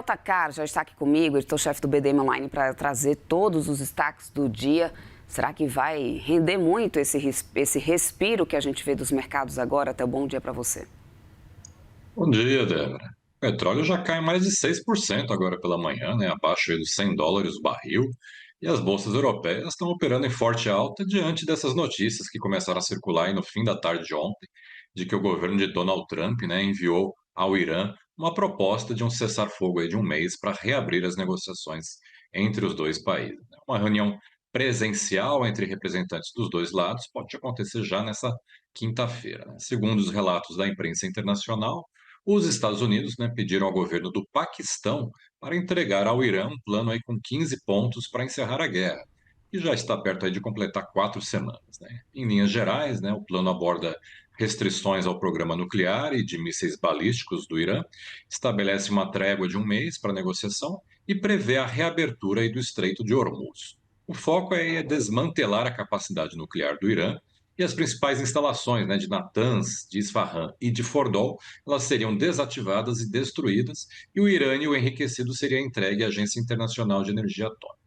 Theo Takar já está aqui comigo, editor-chefe do BDM Online, para trazer todos os destaques do dia. Será que vai render muito esse respiro que a gente vê dos mercados agora? Theo, bom dia para você. Bom dia, Débora. O petróleo já cai mais de 6% agora pela manhã, né? Abaixo aí dos US$ 100 o barril. E as bolsas europeias estão operando em forte alta diante dessas notícias que começaram a circular aí no fim da tarde de ontem, de que o governo de Donald Trump, né, enviou ao Irã uma proposta de um cessar-fogo aí de um mês para reabrir as negociações entre os dois países, né? Uma reunião presencial entre representantes dos dois lados pode acontecer já nessa quinta-feira, né? Segundo os relatos da imprensa internacional, os Estados Unidos, né, pediram ao governo do Paquistão para entregar ao Irã um plano aí com 15 pontos para encerrar a guerra, que já está perto aí de completar 4 semanas, né? Em linhas gerais, né, o plano aborda restrições ao programa nuclear e de mísseis balísticos do Irã, estabelece uma trégua de um mês para negociação e prevê a reabertura aí do Estreito de Hormuz. O foco é desmantelar a capacidade nuclear do Irã e as principais instalações, né, de Natanz, de Isfahan e de Fordol, elas seriam desativadas e destruídas, e o urânio enriquecido seria entregue à Agência Internacional de Energia Atômica.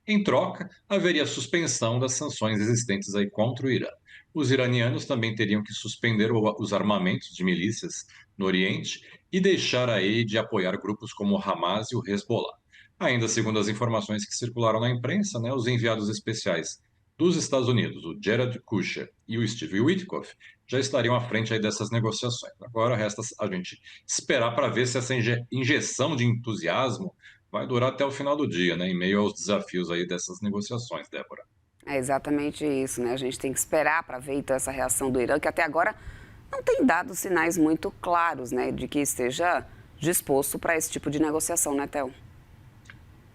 Em troca, haveria suspensão das sanções existentes aí contra o Irã. Os iranianos também teriam que suspender os armamentos de milícias no Oriente e deixar aí de apoiar grupos como o Hamas e o Hezbollah. Ainda segundo as informações que circularam na imprensa, né, os enviados especiais dos Estados Unidos, o Jared Kushner e o Steve Witkoff, já estariam à frente aí dessas negociações. Agora resta a gente esperar para ver se essa injeção de entusiasmo vai durar até o final do dia, né? Em meio aos desafios aí dessas negociações, Débora. É exatamente isso, né? A gente tem que esperar para ver então essa reação do Irã, que até agora não tem dado sinais muito claros, né, de que esteja disposto para esse tipo de negociação, né, Theo?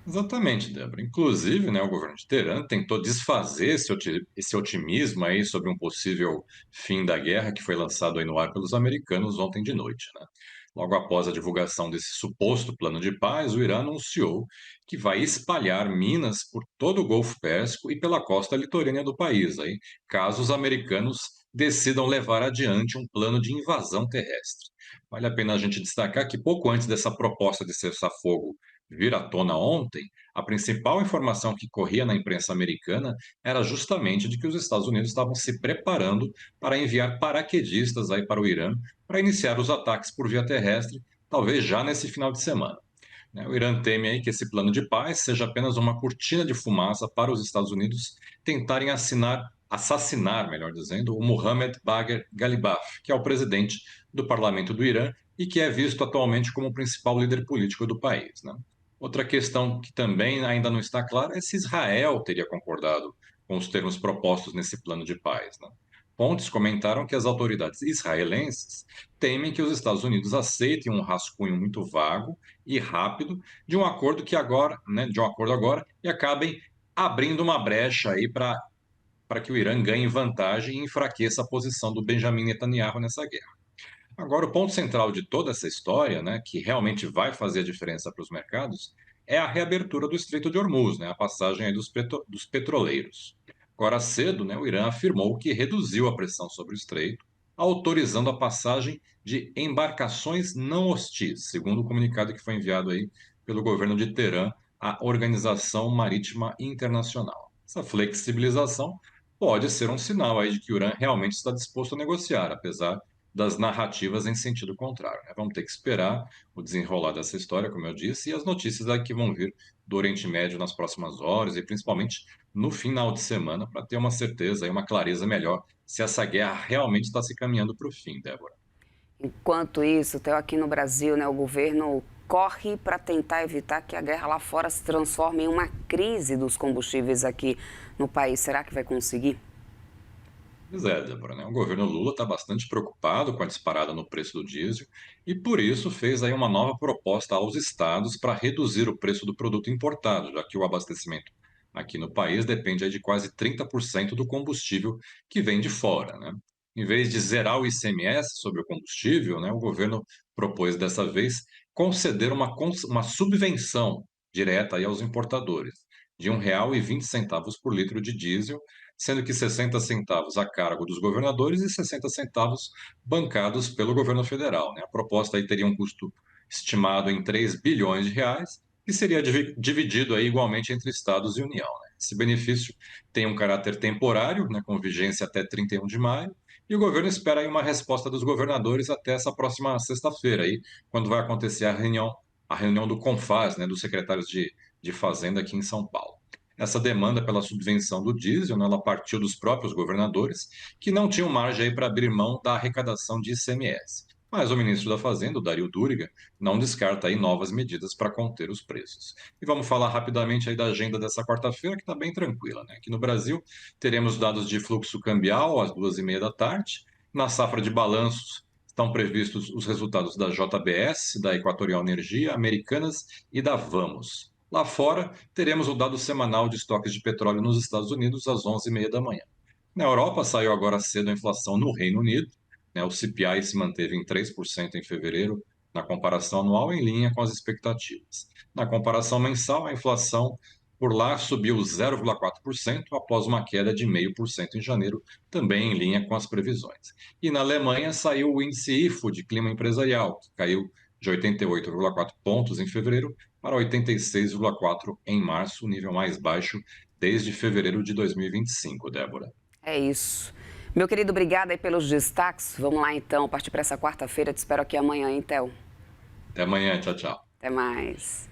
Exatamente, Débora. Inclusive, né, o governo de Teherã tentou desfazer esse otimismo aí sobre um possível fim da guerra que foi lançado aí no ar pelos americanos ontem de noite, né? Logo após a divulgação desse suposto plano de paz, o Irã anunciou que vai espalhar minas por todo o Golfo Pérsico e pela costa litorânea do país, aí, caso os americanos decidam levar adiante um plano de invasão terrestre. Vale a pena a gente destacar que pouco antes dessa proposta de cessar-fogo vir à tona ontem, a principal informação que corria na imprensa americana era justamente de que os Estados Unidos estavam se preparando para enviar paraquedistas aí para o Irã para iniciar os ataques por via terrestre, talvez já nesse final de semana, né? O Irã teme aí que esse plano de paz seja apenas uma cortina de fumaça para os Estados Unidos tentarem assassinar, melhor dizendo, o Mohammed Bagher Ghalibaf, que é o presidente do parlamento do Irã e que é visto atualmente como o principal líder político do país, né? Outra questão que também ainda não está clara é se Israel teria concordado com os termos propostos nesse plano de paz, né? Fontes comentaram que as autoridades israelenses temem que os Estados Unidos aceitem um rascunho muito vago e rápido de um acordo que agora, né, de um acordo agora e acabem abrindo uma brecha aí para que o Irã ganhe vantagem e enfraqueça a posição do Benjamin Netanyahu nessa guerra. Agora, o ponto central de toda essa história, né, que realmente vai fazer a diferença para os mercados, é a reabertura do Estreito de Hormuz, né, a passagem aí dos petroleiros. Agora cedo, né, o Irã afirmou que reduziu a pressão sobre o estreito, autorizando a passagem de embarcações não hostis, segundo o comunicado que foi enviado aí pelo governo de Teherã à Organização Marítima Internacional. Essa flexibilização pode ser um sinal aí de que o Irã realmente está disposto a negociar, apesar das narrativas em sentido contrário, né? Vamos ter que esperar o desenrolar dessa história, como eu disse, e as notícias aí que vão vir do Oriente Médio nas próximas horas e principalmente no final de semana, para ter uma certeza e uma clareza melhor se essa guerra realmente está se caminhando para o fim, Débora. Enquanto isso, Theo, aqui no Brasil, né, o governo corre para tentar evitar que a guerra lá fora se transforme em uma crise dos combustíveis aqui no país. Será que vai conseguir? Pois é, Débora, né? O governo Lula está bastante preocupado com a disparada no preço do diesel e, por isso, fez aí uma nova proposta aos estados para reduzir o preço do produto importado, já que o abastecimento aqui no país depende aí de quase 30% do combustível que vem de fora, né? Em vez de zerar o ICMS sobre o combustível, né, o governo propôs dessa vez conceder uma subvenção direta aí aos importadores de R$ 1,20 por litro de diesel, sendo que 60 centavos a cargo dos governadores e 60 centavos bancados pelo governo federal, né? A proposta aí teria um custo estimado em 3 bilhões de reais, que seria dividido aí igualmente entre estados e União, né? Esse benefício tem um caráter temporário, né, com vigência até 31 de maio, e o governo espera aí uma resposta dos governadores até essa próxima sexta-feira, aí, quando vai acontecer a reunião do CONFAS, né, dos secretários de Fazenda aqui em São Paulo. Essa demanda pela subvenção do diesel, né, ela partiu dos próprios governadores, que não tinham margem para abrir mão da arrecadação de ICMS. Mas o ministro da Fazenda, o Dario Duriga, não descarta aí novas medidas para conter os preços. E vamos falar rapidamente aí da agenda dessa quarta-feira, que está bem tranquila, né? Aqui no Brasil, teremos dados de fluxo cambial às 2h30 da tarde. Na safra de balanços, estão previstos os resultados da JBS, da Equatorial Energia, Americanas e da Vamos. Lá fora, teremos o dado semanal de estoques de petróleo nos Estados Unidos às 11h30 da manhã. Na Europa, saiu agora cedo a inflação no Reino Unido, né? O CPI se manteve em 3% em fevereiro, na comparação anual, em linha com as expectativas. Na comparação mensal, a inflação por lá subiu 0,4% após uma queda de 0,5% em janeiro, também em linha com as previsões. E na Alemanha saiu o índice IFO de clima empresarial, que caiu de 88,4 pontos em fevereiro para 86,4 em março, o nível mais baixo desde fevereiro de 2025, Débora. É isso. Meu querido, obrigada aí pelos destaques. Vamos lá então, partir para essa quarta-feira. Te espero aqui amanhã, hein, Theo? Até amanhã, tchau, tchau. Até mais.